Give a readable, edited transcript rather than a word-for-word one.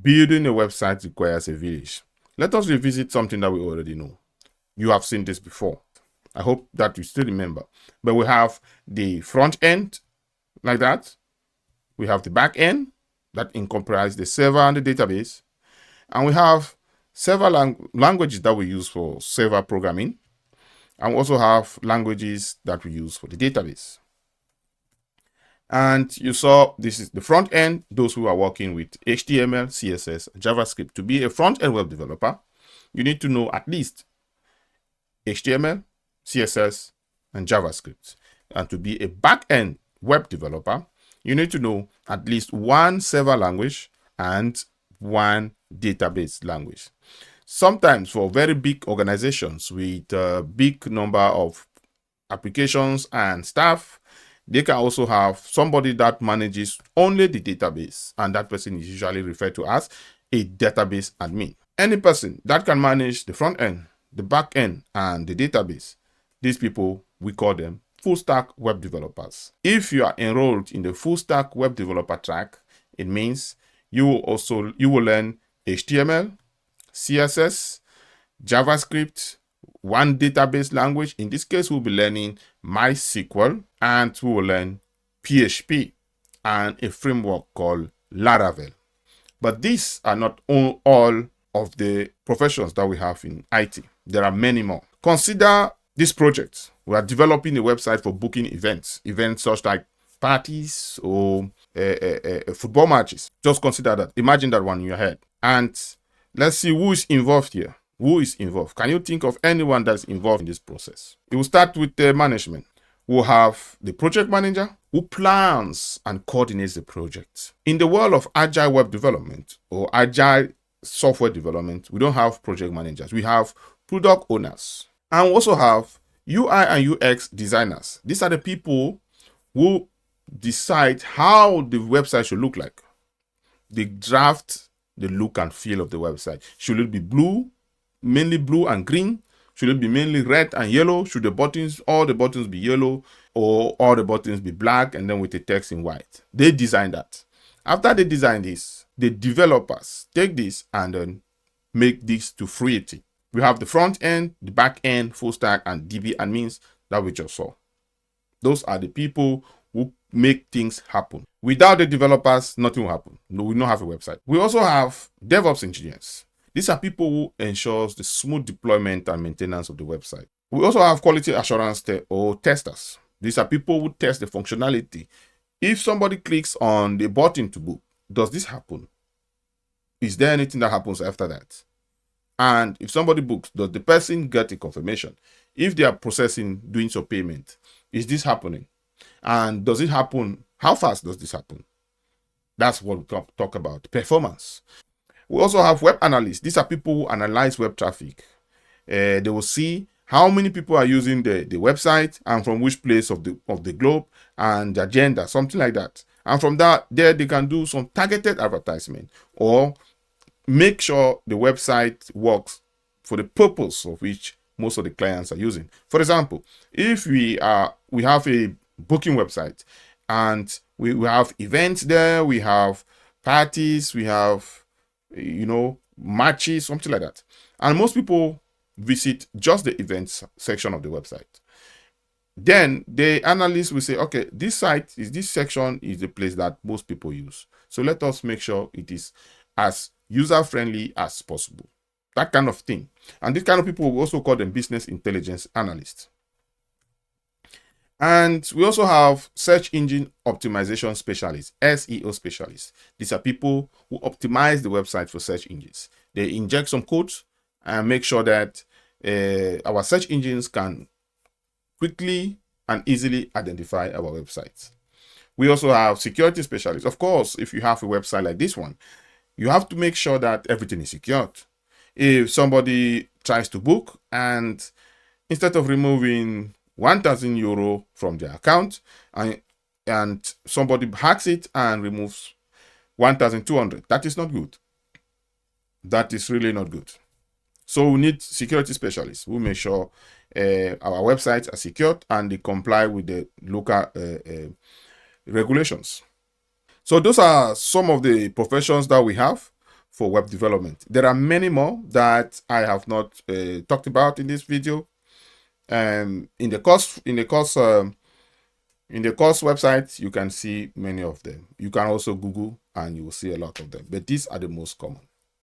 Building a website requires a village. Let us revisit something that we already know. You have seen this before. I hope that you still remember. But we have the front end like that. We have the back end that comprises the server and the database. And we have several languages that we use for server programming. And we also have languages that we use for the database. And you saw this is the front end, those who are working with HTML, CSS, JavaScript. To be a front end web developer, you need to know at least HTML, CSS, and JavaScript. And to be a back end web developer, you need to know at least one server language and one database language. Sometimes for very big organizations with a big number of applications and staff, they can also have somebody that manages only the database, and that person is usually referred to as a database admin. Any person that can manage the front end, the back end, and the database, these people, we call them full stack web developers. If you are enrolled in the full stack web developer track, it means you will learn HTML, CSS, JavaScript, one database language. In this case, we'll be learning MySQL, and we will learn PHP and a framework called Laravel. But these are not all of the professions that we have in IT. There are many more. Consider this project. We are developing a website for booking events such like parties or football matches. Just consider that. Imagine that one in your head. And let's see who is involved here. Who is involved? Can you think of anyone that's involved in this process? It will start with the management. We'll have the project manager who plans and coordinates the project. In the world of agile web development or agile software development, we don't have project managers. We have product owners. And we also have UI and UX designers. These are the people who decide how the website should look like. They draft the look and feel of the website. Should it be blue, mainly blue and green? Should it be mainly red and yellow? Should all the buttons be yellow, or all the buttons be black and then with the text in white? They design that. After they design this, the developers take this and then make this to fruity. We have the front end, the back end, full stack, and DB admins that we just saw. Those are the people who make things happen. Without the developers, nothing will happen. No, we don't have a website. We also have DevOps engineers. These are people who ensure the smooth deployment and maintenance of the website. We also have quality assurance or testers. These are people who test the functionality. If somebody clicks on the button to book, does this happen? Is there anything that happens after that? And if somebody books, does the person get a confirmation? If they are doing some payment, is this happening? And does it happen? How fast does this happen? That's what we talk about, performance. We also have web analysts. These are people who analyze web traffic. They will see how many people are using the website and from which place of the globe and the agenda, something like that. And from that, they can do some targeted advertisement or make sure the website works for the purpose of which most of the clients are using. For example, if we have a booking website and we have events there, we have parties, we have matches, something like that. And most people visit just the events section of the website. Then the analyst will say, okay, this section is the place that most people use. So let us make sure it is as user-friendly as possible. That kind of thing. And this kind of people, we also call them business intelligence analysts. And we also have search engine optimization specialists, SEO specialists. These are people who optimize the website for search engines. They inject some codes and make sure that our search engines can quickly and easily identify our websites. We also have security specialists. Of course, if you have a website like this one, you have to make sure that everything is secured. If somebody tries to book and instead of removing 1,000 euro from their account and somebody hacks it and removes 1,200, that is not good. That is really not good. So we need security specialists who make sure our websites are secured and they comply with the local regulations. So those are some of the professions that we have for web development. There are many more that I have not talked about in this video. In the course website, you can see many of them. You can also Google and you will see a lot of them, but these are the most common.